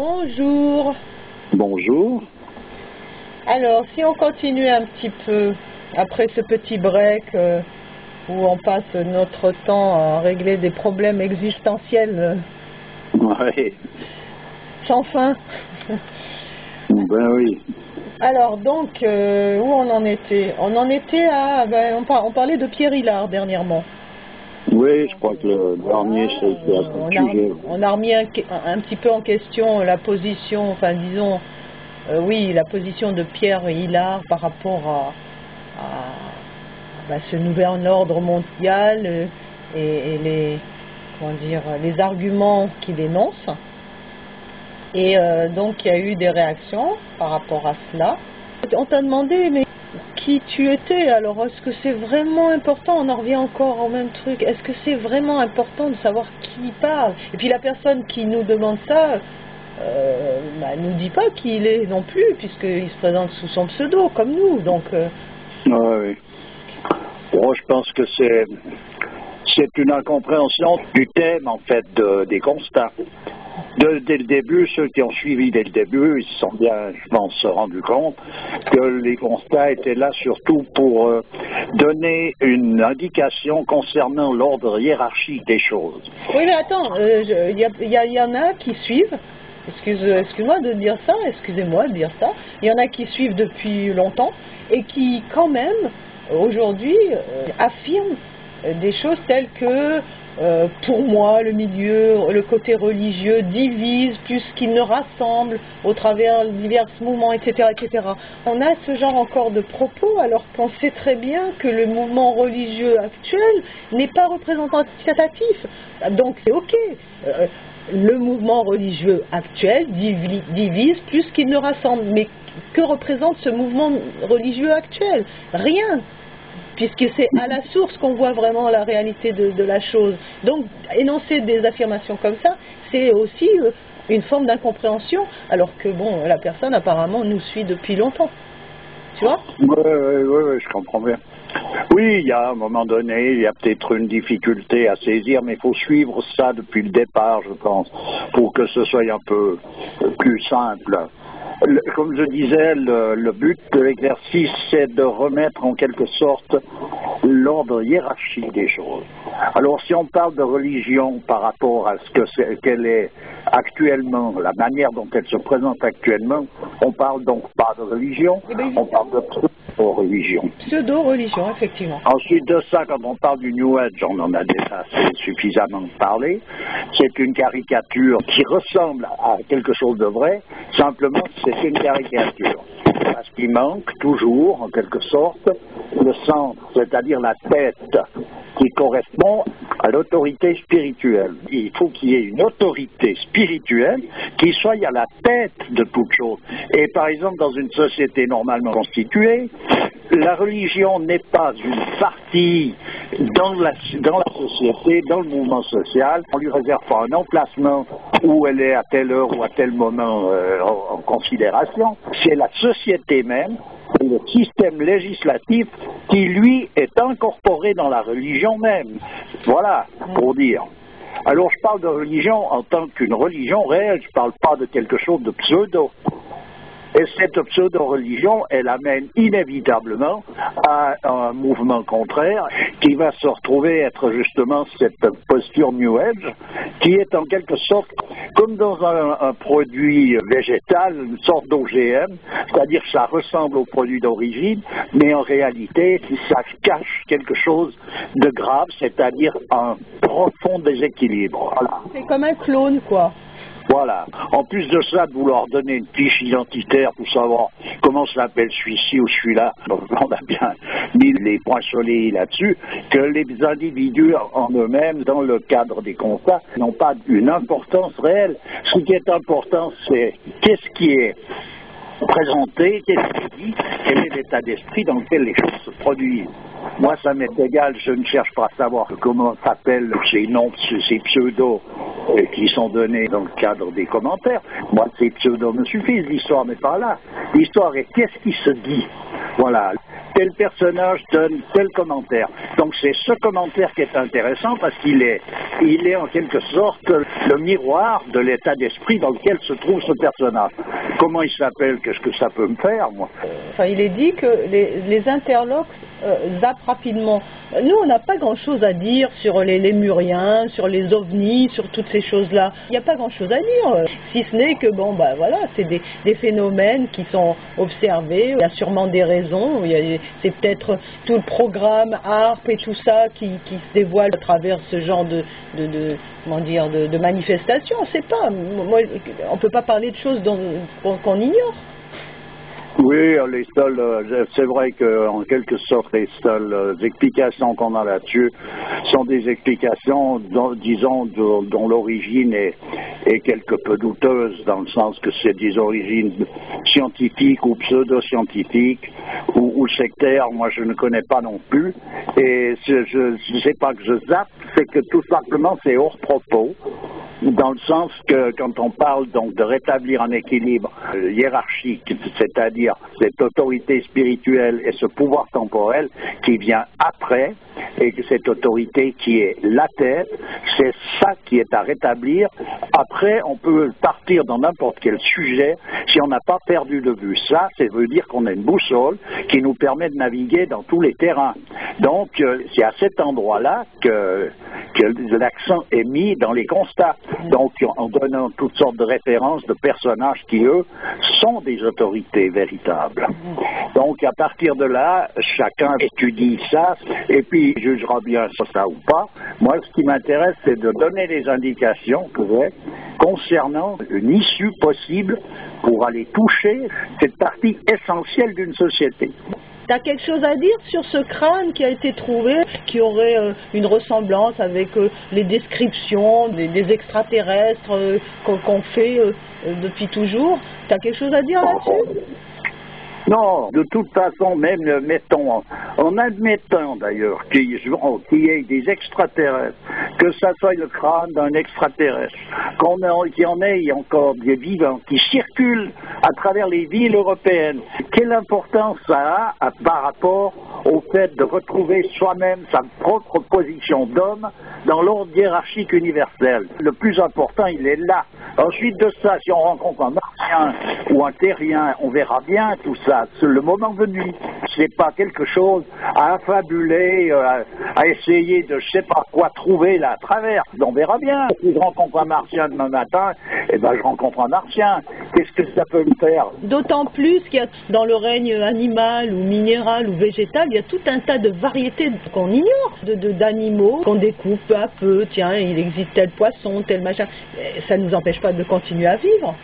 Bonjour. Bonjour. Alors, si on continue un petit peu, après ce petit break où on passe notre temps à régler des problèmes existentiels Oui. sans fin. Ben oui. Alors, donc, où on en était? On en était à... on parlait de Pierre Hillard dernièrement. Oui, je crois que le dernier, c'était à ce sujet. On a remis un petit peu en question la position, enfin disons, oui, la position de Pierre Hillard par rapport à ce nouvel ordre mondial et les, comment dire, les arguments qu'il énonce. Et donc il y a eu des réactions par rapport à cela. On t'a demandé, mais qui tu étais, alors est-ce que c'est vraiment important? On en revient encore au même truc. Est-ce que c'est vraiment important de savoir qui parle? Et puis la personne qui nous demande ça, nous dit pas qui il est non plus, puisqu'il se présente sous son pseudo, comme nous. Donc, oui. Bon, je pense que c'est une incompréhension du thème, en fait, des constats. Dès le début, ceux qui ont suivi dès le début, ils se sont bien, je pense, rendus compte que les constats étaient là surtout pour donner une indication concernant l'ordre hiérarchique des choses. Oui, mais attends, il y en a qui suivent, excuse-moi de dire ça, excusez-moi de dire ça, il y en a qui suivent depuis longtemps et qui, quand même, aujourd'hui, affirment des choses telles que pour moi, le côté religieux divise plus qu'il ne rassemble au travers de divers mouvements, etc., etc. On a ce genre encore de propos alors qu'on sait très bien que le mouvement religieux actuel n'est pas représentatif. Donc c'est ok. Le mouvement religieux actuel divise plus qu'il ne rassemble. Mais que représente ce mouvement religieux actuel? Rien. Puisque c'est à la source qu'on voit vraiment la réalité de la chose. Donc, énoncer des affirmations comme ça, c'est aussi une forme d'incompréhension, alors que, bon, la personne, apparemment, nous suit depuis longtemps. Tu vois? Oui, je comprends bien. Oui, il y a un moment donné, il y a peut-être une difficulté à saisir, mais il faut suivre ça depuis le départ, je pense, pour que ce soit un peu plus simple. Comme je disais, le but de l'exercice, c'est de remettre en quelque sorte l'ordre hiérarchique des choses. Alors, si on parle de religion par rapport à qu'elle est actuellement, la manière dont elle se présente actuellement, on parle donc pas de religion, on parle de pseudo-religion. Pseudo-religion, effectivement. Ensuite de ça, quand on parle du New Age, on en a déjà suffisamment parlé. C'est une caricature qui ressemble à quelque chose de vrai, simplement c'est une caricature. Parce qu'il manque toujours, en quelque sorte, le centre, c'est-à-dire la tête, qui correspond à l'autorité spirituelle. Il faut qu'il y ait une autorité spirituelle qui soit à la tête de toute chose. Et par exemple, dans une société normalement constituée, la religion n'est pas une partie dans la société, dans le mouvement social. On ne lui réserve pas un emplacement où elle est à telle heure ou à tel moment en considération. C'est la société même, le système législatif qui, lui, est incorporé dans la religion même. Voilà, pour dire. Alors, je parle de religion en tant qu'une religion réelle, je ne parle pas de quelque chose de pseudo. Et cette pseudo-religion, elle amène inévitablement à un mouvement contraire qui va se retrouver être justement cette posture New Age qui est en quelque sorte comme dans un produit végétal, une sorte d'OGM, c'est-à-dire que ça ressemble au produit d'origine, mais en réalité, ça cache quelque chose de grave, c'est-à-dire un profond déséquilibre. Voilà. C'est comme un clone, quoi. Voilà. En plus de ça, de vouloir donner une fiche identitaire pour savoir comment s'appelle celui-ci ou celui-là, on a bien mis les points soleils là-dessus, que les individus en eux-mêmes, dans le cadre des constats, n'ont pas une importance réelle. Ce qui est important, c'est qu'est-ce qui est présenté, qu'est-ce qui dit, quel est l'état d'esprit dans lequel les choses se produisent. Moi, ça m'est égal, je ne cherche pas à savoir comment s'appellent ces noms, ces pseudos qui sont donnés dans le cadre des commentaires. Moi, ces pseudos me suffisent, l'histoire n'est pas là. L'histoire est qu'est-ce qui se dit. Voilà. tel personnage donne tel commentaire. Donc c'est ce commentaire qui est intéressant parce qu'il est en quelque sorte le miroir de l'état d'esprit dans lequel se trouve ce personnage. Comment il s'appelle? Qu'est-ce que ça peut me faire, moi? Enfin, il est dit que les interloques zappent rapidement. Nous, on n'a pas grand-chose à dire sur les lémuriens, sur les ovnis, sur toutes ces choses-là. Il n'y a pas grand-chose à dire, si ce n'est que, bon, bah voilà, c'est des phénomènes qui sont observés. Il y a sûrement des raisons. C'est peut-être tout le programme ARP et tout ça qui se dévoile à travers ce genre de manifestations. On ne sait pas. Moi, on ne peut pas parler de choses qu'on ignore. Oui, c'est vrai qu'en quelque sorte, les seules explications qu'on a là-dessus sont des explications, dont l'origine est quelque peu douteuse, dans le sens que c'est des origines scientifiques ou pseudo-scientifiques ou sectaires. Moi, je ne connais pas non plus. Et je ne sais pas que je zappe, c'est que tout simplement, c'est hors propos. Dans le sens que quand on parle donc de rétablir un équilibre hiérarchique, c'est-à-dire cette autorité spirituelle et ce pouvoir temporel qui vient après, et que cette autorité qui est la tête, c'est ça qui est à rétablir. Après, on peut partir dans n'importe quel sujet si on n'a pas perdu de vue. Ça veut dire qu'on a une boussole qui nous permet de naviguer dans tous les terrains. Donc, c'est à cet endroit-là que l'accent est mis dans les constats. Donc, en donnant toutes sortes de références de personnages qui, eux, sont des autorités véritables. Donc, à partir de là, chacun étudie ça, et puis il jugera bien ça ou pas. Moi, ce qui m'intéresse, c'est de donner des indications concernant une issue possible pour aller toucher cette partie essentielle d'une société. Tu as quelque chose à dire sur ce crâne qui a été trouvé, qui aurait une ressemblance avec les descriptions des extraterrestres qu'on fait depuis toujours? Tu as quelque chose à dire là-dessus? Non, de toute façon, même en admettant d'ailleurs qu'il y ait des extraterrestres, que ça soit le crâne d'un extraterrestre, qu'il y en ait encore des vivants qui circulent à travers les villes européennes, quelle importance ça a par rapport au fait de retrouver soi-même sa propre position d'homme dans l'ordre hiérarchique universel? Le plus important, il est là. Ensuite de ça, si on rencontre un martien ou un terrien, on verra bien tout ça. C'est le moment venu. C'est pas quelque chose à affabuler, à essayer de je sais pas quoi trouver là à travers. On verra bien. Si je rencontre un martien demain matin, je rencontre un martien. Qu'est-ce que ça peut me faire? D'autant plus qu'il y a dans le règne animal ou minéral ou végétal, il y a tout un tas de variétés qu'on ignore, d'animaux qu'on découvre peu à peu. Tiens, il existe tel poisson, tel machin. Ça ne nous empêche pas de continuer à vivre.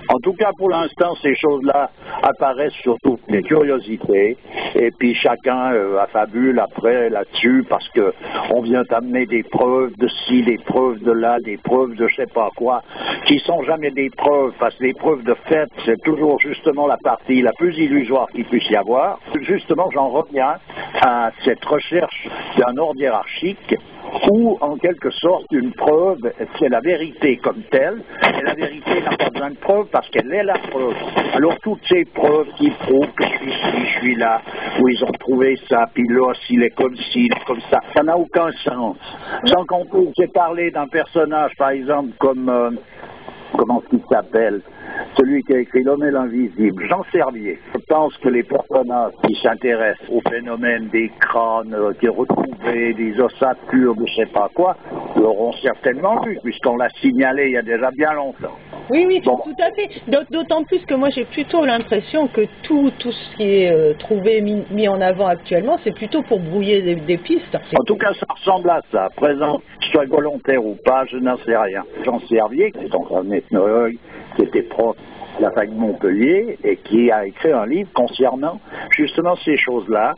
En tout cas, pour l'instant, ces choses-là apparaissent surtout les curiosités, et puis chacun affabule après là-dessus, parce que on vient amener des preuves de ci, des preuves de là, des preuves de je sais pas quoi, qui sont jamais des preuves, parce que les preuves de fait, c'est toujours justement la partie la plus illusoire qu'il puisse y avoir. Justement, j'en reviens à cette recherche d'un ordre hiérarchique, où, en quelque sorte, une preuve, c'est la vérité comme telle, et la vérité n'a pas besoin de preuve parce qu'elle est la preuve. Alors, toutes ces preuves qui prouvent que je suis ici, je suis là, où ils ont trouvé ça, puis là, s'il est comme ci, il est comme ça n'a aucun sens. Sans compter, j'ai parlé d'un personnage, par exemple, comme... comment il s'appelle? Celui qui a écrit L'Homme et l'Invisible, Jean Servier. Je pense que les personnages qui s'intéressent au phénomène des crânes qui est retrouvé, des ossatures, de je sais pas quoi, l'auront certainement vu, puisqu'on l'a signalé il y a déjà bien longtemps. Oui, bon. Tout à fait. D'autant plus que moi j'ai plutôt l'impression que tout ce qui est trouvé, mis en avant actuellement, c'est plutôt pour brouiller des pistes. En tout cas, ça ressemble à ça. À présent, soit volontaire ou pas, je n'en sais rien. Jean Servier, qui est donc un ethnologue, qui était prof de la fac de Montpellier et qui a écrit un livre concernant justement ces choses-là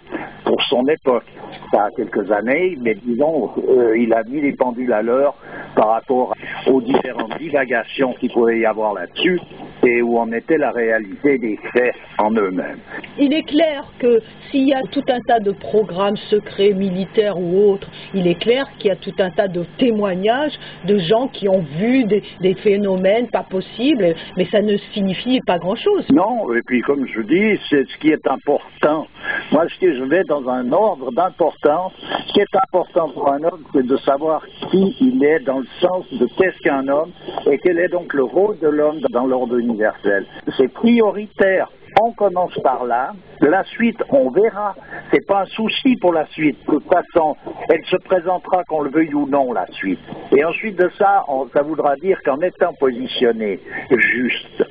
pour son époque. Ça a quelques années, mais disons, il a mis les pendules à l'heure par rapport aux différentes divagations qu'il pouvait y avoir là-dessus. et où en était la réalité des faits en eux-mêmes. Il est clair que s'il y a tout un tas de programmes secrets, militaires ou autres, il est clair qu'il y a tout un tas de témoignages de gens qui ont vu des phénomènes pas possibles, mais ça ne signifie pas grand-chose. Non, et puis comme je dis, c'est ce qui est important. Moi, je vais dans un ordre d'importance. Ce qui est important pour un homme, c'est de savoir qui il est dans le sens de qu'est-ce qu'un homme et quel est donc le rôle de l'homme dans l'ordre universel. C'est prioritaire. On commence par là, la suite on verra, c'est pas un souci pour la suite, de toute façon elle se présentera qu'on le veuille ou non la suite. Et ensuite de ça, ça voudra dire qu'en étant positionné juste,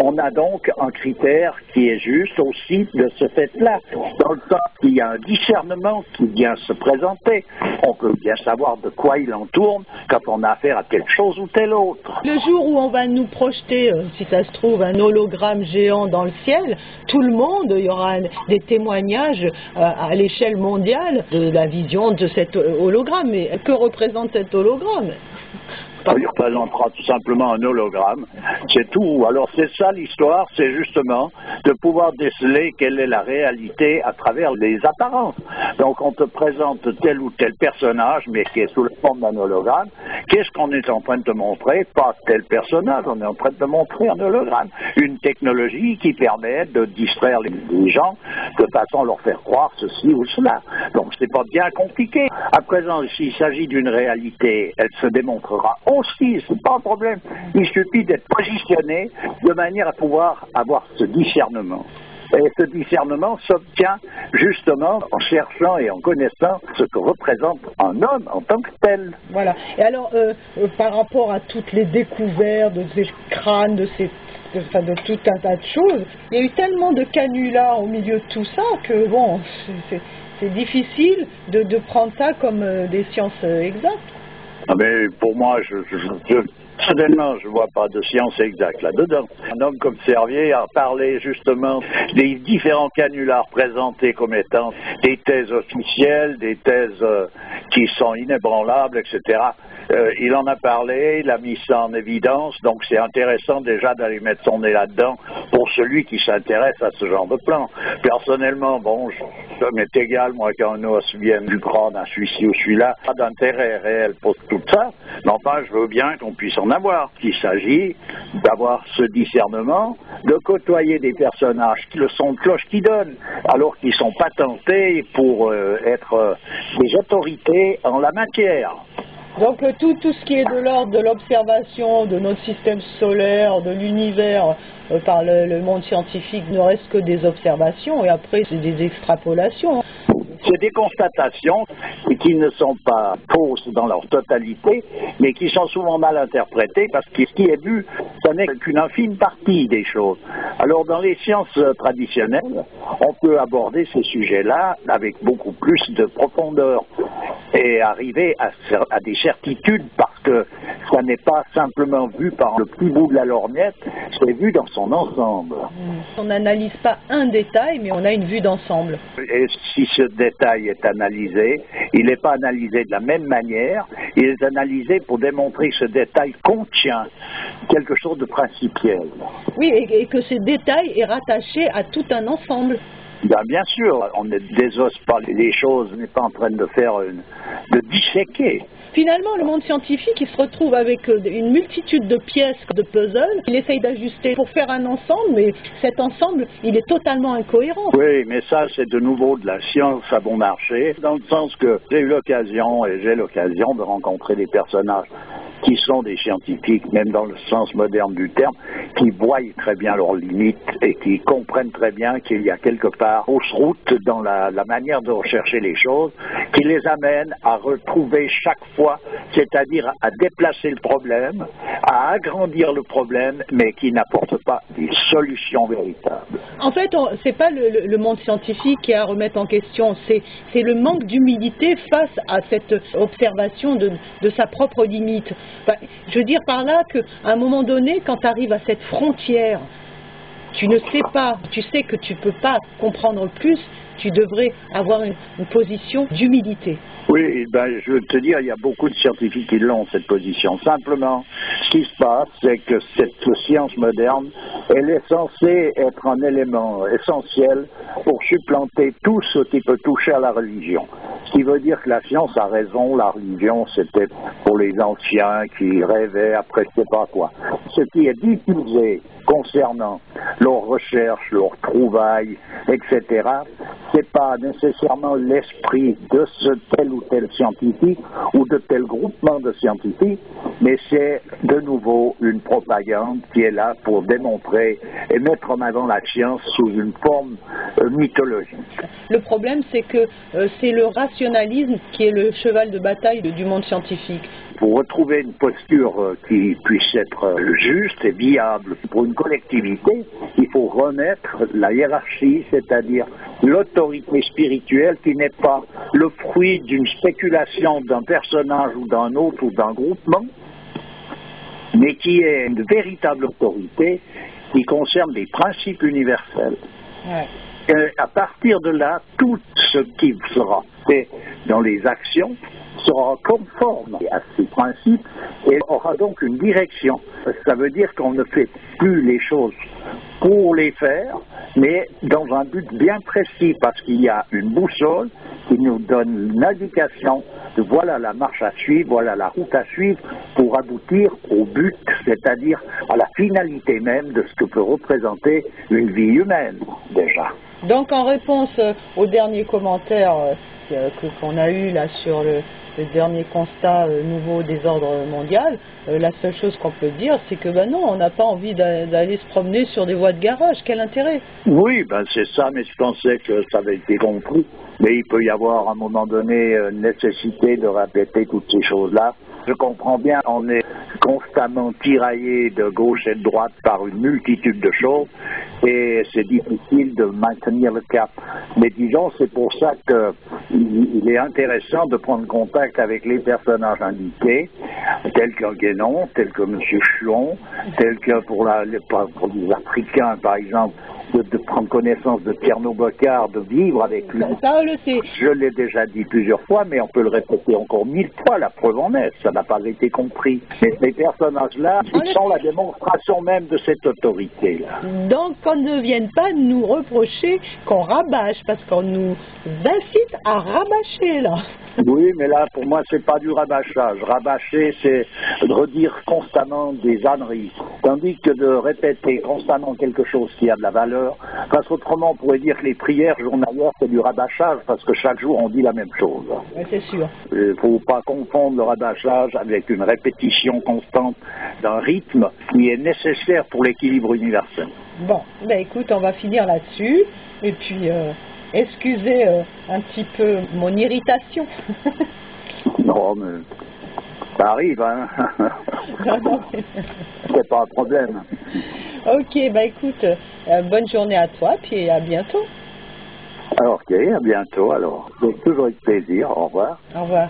on a donc un critère qui est juste aussi de ce fait-là, dans le sens qu'il y a un discernement qui vient se présenter. On peut bien savoir de quoi il en tourne quand on a affaire à quelque chose ou tel autre. Le jour où on va nous projeter, si ça se trouve, un hologramme géant dans le ciel, tout le monde, il y aura des témoignages à l'échelle mondiale de la vision de cet hologramme. Mais que représente cet hologramme ? Il représentera tout simplement un hologramme, c'est tout. Alors c'est ça l'histoire, c'est justement de pouvoir déceler quelle est la réalité à travers les apparences. Donc on te présente tel ou tel personnage, mais qui est sous la forme d'un hologramme. Qu'est-ce qu'on est en train de te montrer? Pas tel personnage, on est en train de te montrer un hologramme. Une technologie qui permet de distraire les gens de façon à leur faire croire ceci ou cela. Donc c'est pas bien compliqué. À présent, s'il s'agit d'une réalité, elle se démontrera aussi, c'est pas un problème. Il suffit d'être positionné de manière à pouvoir avoir ce discernement. Et ce discernement s'obtient justement en cherchant et en connaissant ce que représente un homme en tant que tel. Voilà. Et alors, par rapport à toutes les découvertes de ces crânes, de tout un tas de choses, il y a eu tellement de canulars au milieu de tout ça que bon, c'est difficile de prendre ça comme des sciences exactes. Ah mais pour moi, certainement, je ne vois pas de science exacte là-dedans. Un homme comme Servier a parlé justement des différents canulars présentés comme étant des thèses officielles, des thèses qui sont inébranlables, etc. Il en a parlé, il a mis ça en évidence, donc c'est intéressant déjà d'aller mettre son nez là-dedans pour celui qui s'intéresse à ce genre de plan. Personnellement, bon, ça m'est égal, moi, qu'un os vienne du crâne à celui-ci ou celui-là, pas d'intérêt réel pour tout ça, mais enfin, je veux bien qu'on puisse en avoir. Il s'agit d'avoir ce discernement, de côtoyer des personnages qui le sont de cloche qui donnent, alors qu'ils sont patentés pour être des autorités en la matière. Donc tout ce qui est de l'ordre de l'observation de notre système solaire, de l'univers par le monde scientifique ne reste que des observations et après c'est des extrapolations. C'est des constatations qui ne sont pas fausses dans leur totalité, mais qui sont souvent mal interprétées parce que ce qui est vu, ce n'est qu'une infime partie des choses. Alors dans les sciences traditionnelles, on peut aborder ces sujets-là avec beaucoup plus de profondeur et arriver à des certitudes parce que ça n'est pas simplement vu par le petit bout de la lorgnette, c'est vu dans son ensemble. On n'analyse pas un détail, mais on a une vue d'ensemble. Et si ce détail est analysé, il n'est pas analysé de la même manière, il est analysé pour démontrer que ce détail contient quelque chose de principiel. Oui, et que ce détail est rattaché à tout un ensemble. Bien sûr, on ne désosse pas les choses, on n'est pas en train de de disséquer. Finalement, le monde scientifique, il se retrouve avec une multitude de pièces de puzzle. Il essaye d'ajuster pour faire un ensemble, mais cet ensemble, il est totalement incohérent. Oui, mais ça, c'est de nouveau de la science à bon marché, dans le sens que j'ai l'occasion de rencontrer des personnages qui sont des scientifiques, même dans le sens moderne du terme, qui voient très bien leurs limites et qui comprennent très bien qu'il y a quelque part fausse route dans la manière de rechercher les choses, qui les amène à retrouver chaque fois, c'est-à-dire à déplacer le problème, à agrandir le problème, mais qui n'apporte pas des solutions véritables. En fait, c'est pas le monde scientifique qui a à remettre en question, c'est le manque d'humilité face à cette observation de sa propre limite. Enfin, je veux dire par là qu'à un moment donné, quand tu arrives à cette frontière, tu ne sais pas, tu sais que tu ne peux pas comprendre plus, tu devrais avoir une position d'humilité. Oui, je veux te dire, il y a beaucoup de scientifiques qui l'ont, cette position. Simplement, ce qui se passe, c'est que cette science moderne Elle est censée être un élément essentiel pour supplanter tout ce qui peut toucher à la religion. Ce qui veut dire que la science a raison, la religion c'était pour les anciens qui rêvaient après je sais pas quoi. Ce qui est diffusé concernant leurs recherches, leurs trouvailles, etc., c'est pas nécessairement l'esprit de ce tel ou tel scientifique ou de tel groupement de scientifiques, mais c'est de nouveau une propagande qui est là pour démontrer et mettre en avant la science sous une forme mythologique. Le problème, c'est que c'est le rationalisme qui est le cheval de bataille du monde scientifique. Pour retrouver une posture qui puisse être juste et viable pour une collectivité, il faut remettre la hiérarchie, c'est-à-dire l'autorité spirituelle qui n'est pas le fruit d'une spéculation d'un personnage ou d'un autre ou d'un groupement, mais qui est une véritable autorité qui concerne des principes universels. Ouais. Et à partir de là, tout ce qui sera fait dans les actions sera conforme à ces principes et aura donc une direction. Ça veut dire qu'on ne fait plus les choses pour les faire, mais dans un but bien précis, parce qu'il y a une boussole qui nous donne une indication de voilà la marche à suivre, voilà la route à suivre pour aboutir au but, c'est-à-dire à la finalité même de ce que peut représenter une vie humaine, déjà. Donc en réponse au dernier commentaire qu'on a eu là sur le dernier constat nouveau des ordres mondial, la seule chose qu'on peut dire, c'est que ben non, on n'a pas envie d'aller se promener sur des voies de garage. Quel intérêt? Oui, ben c'est ça, mais je pensais que ça avait été compris. Mais il peut y avoir à un moment donné nécessité de répéter toutes ces choses-là. Je comprends bien, on est constamment tiraillé de gauche et de droite par une multitude de choses et c'est difficile de maintenir le cap. Mais disons, c'est pour ça qu'il est intéressant de prendre contact avec les personnages indiqués, tels qu'un Guénon, tels que M. Chuon, tels que pour les Africains, par exemple, de prendre connaissance de Tierno Bocard, de vivre avec lui. Ça, on le sait. Je l'ai déjà dit plusieurs fois, mais on peut le répéter encore 1000 fois, la preuve en est, ça n'a pas été compris. Mais ces personnages-là, ils sont la démonstration même de cette autorité-là. Donc, qu'on ne vienne pas nous reprocher qu'on rabâche, parce qu'on nous incite à rabâcher, là. Oui, mais là, pour moi, c'est pas du rabâchage. Rabâcher, c'est de redire constamment des âneries. Tandis que de répéter constamment quelque chose qui a de la valeur, parce qu'autrement, on pourrait dire que les prières journalières, c'est du rabâchage, parce que chaque jour, on dit la même chose. Oui, c'est sûr. Il ne faut pas confondre le rabâchage avec une répétition constante d'un rythme qui est nécessaire pour l'équilibre universel. Bon, ben écoute, on va finir là-dessus, et puis... excusez un petit peu mon irritation. Non, mais ça arrive, hein. Non, mais... C'est pas un problème. Ok, bah écoute, bonne journée à toi, puis à bientôt. Ok, à bientôt alors. C'est toujours avec plaisir. Au revoir. Au revoir.